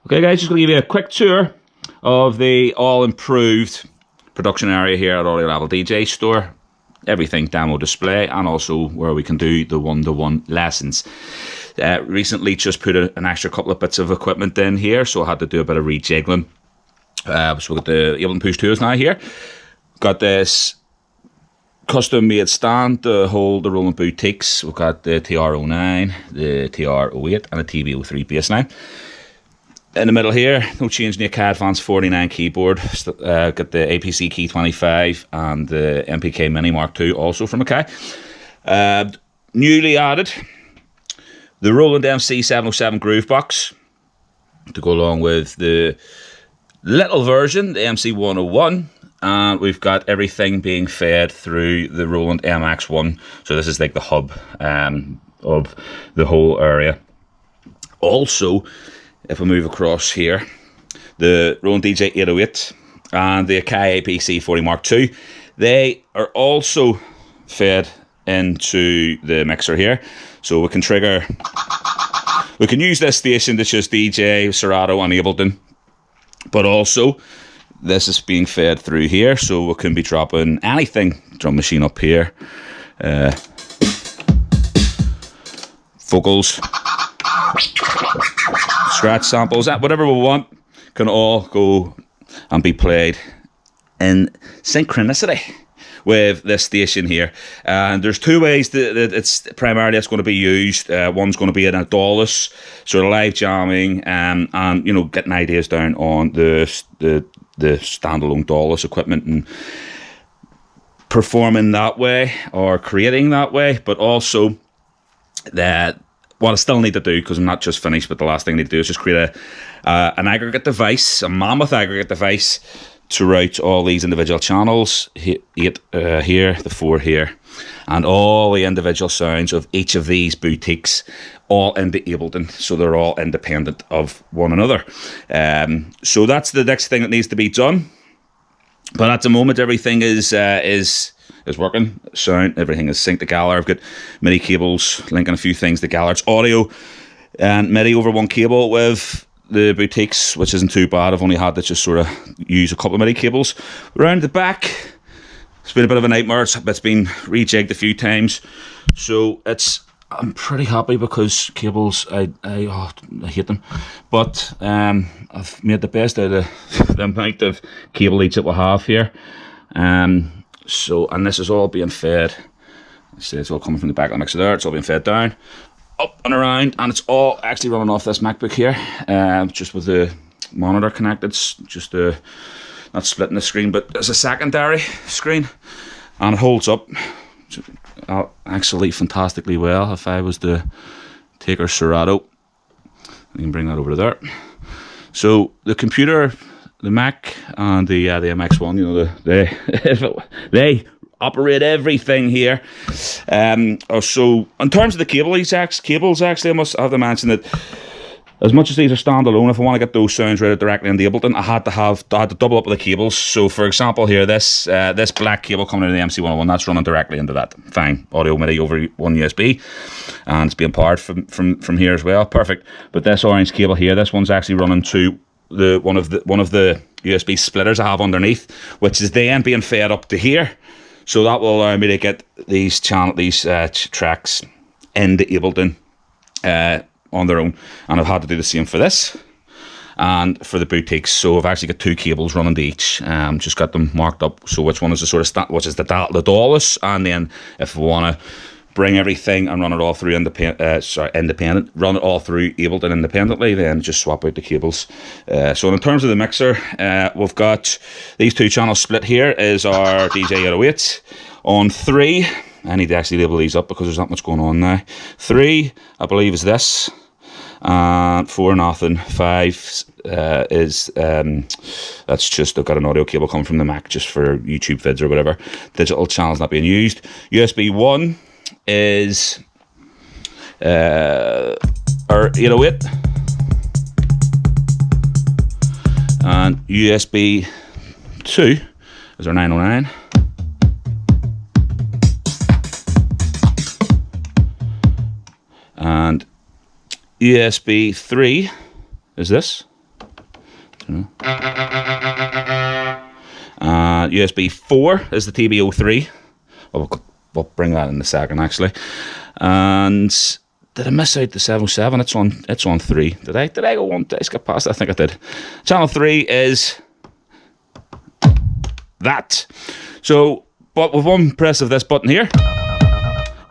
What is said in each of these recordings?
Okay guys, just going to give you a quick tour of the all-improved production area here at AudioLevel DJ Store. Everything demo display, and also where we can do the one-to-one lessons. Recently just put an extra couple of bits of equipment in here, so I had to do a bit of rejiggling. So we've got the Ableton Push 2s now here. Got this custom made stand to hold the rolling boutiques. We've got the TR-09, the TR-08 and a TV-03 bassline. In the middle here, no change in the Akai Advanced 49 keyboard. Got the APC Key 25 and the MPK Mini Mark II, also from Akai. Newly added, the Roland MC707 Groove Box to go along with the little version, the MC101. And we've got everything being fed through the Roland MX1. So this is like the hub of the whole area. Also, if we move across here, the Roland DJ 808 and the Akai APC 40 Mark II, they are also fed into the mixer here. So we can use this station to just DJ Serato and Ableton, but also this is being fed through here, so we can be dropping anything. Drum machine up here, vocals, scratch samples, whatever we want, can all go and be played in synchronicity with this station here. And there's two ways that it's primarily going to be used. One's going to be in a DAWless sort of live jamming, and you know, getting ideas down on the standalone DAWless equipment and performing that way or creating that way. But also that what I still need to do, because I'm not just finished, but the last thing I need to do is just create an aggregate device, a mammoth aggregate device, to route all these individual channels, 8 here, the 4 here, and all the individual sounds of each of these boutiques all into Ableton, so they're all independent of one another. So that's the next thing that needs to be done. But at the moment, everything is working. Sound, everything is synced to Galler. I've got MIDI cables linking a few things to Galler. It's audio and MIDI over one cable with the boutiques, which isn't too bad. I've only had to just sort of use a couple of MIDI cables. Around the back, it's been a bit of a nightmare. It's been rejigged a few times. So I'm pretty happy, because cables, I hate them. But I've made the best out of the amount of cable leads that we have here. So, and this is all being fed. See, it's all coming from the back of the mixer there. It's all being fed down, up and around, and it's all actually running off this MacBook here, just with the monitor connected. It's just not splitting the screen, but there's a secondary screen, and it holds up actually fantastically well. If I was to take our Serato, you can bring that over to there. So the computer, the Mac and the MX1, you know, they operate everything here. So in terms of the cables, actually, I must have to mention that as much as these are standalone, if I want to get those sounds routed directly into Ableton, I had to double up with the cables. So for example here, this black cable coming into the MC101, that's running directly into that. Fine, audio MIDI over one USB, and it's being powered from here as well. Perfect. But this orange cable here, this one's actually running to one of the USB splitters I have underneath, which is then being fed up to here. So that will allow me to get these tracks into Ableton on their own. And I've had to do the same for this and for the boutiques. So I've actually got 2 cables running to each. Just got them marked up. So which one is the sort of which is the DAWless, and then if we want to bring everything and run it all through independent, run it all through Ableton independently, then just swap out the cables. So in terms of the mixer, we've got these 2 channels split here is our DJ 808 on 3. I need to actually label these up because there's not much going on now. 3, I believe, is this. 4 nothing. 5 is that's just, I've got an audio cable coming from the Mac just for YouTube vids or whatever. Digital channels not being used. USB 1 is our 808, and USB 2 is our 909, and USB 3 is this. USB 4 is the TB03. We'll bring that in a second, actually. And did I miss out the 707? It's on 3. Did I go one? Did I skip past it? I think I did. Channel 3 is that. So, but with one press of this button here,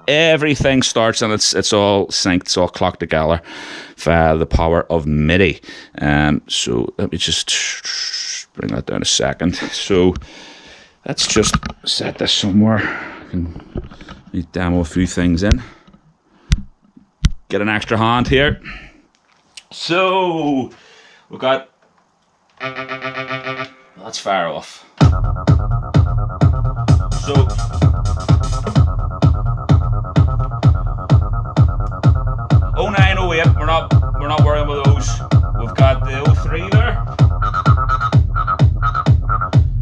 everything starts and it's all synced, it's all clocked together via the power of MIDI. So let me just bring that down a second. So let's just set this somewhere. I can demo a few things in. Get an extra hand here. So we've got, let's fire off. So 0908, we're not worrying about those. We've got the 03 there.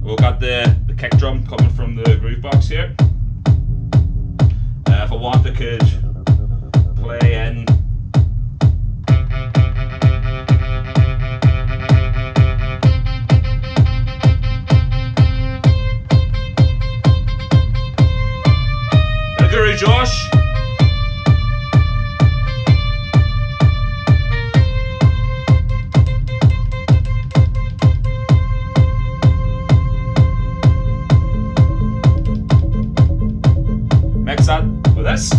We've got the kick drum coming from the groove box here. If I want, I could play in Guru Josh. Mix that with this.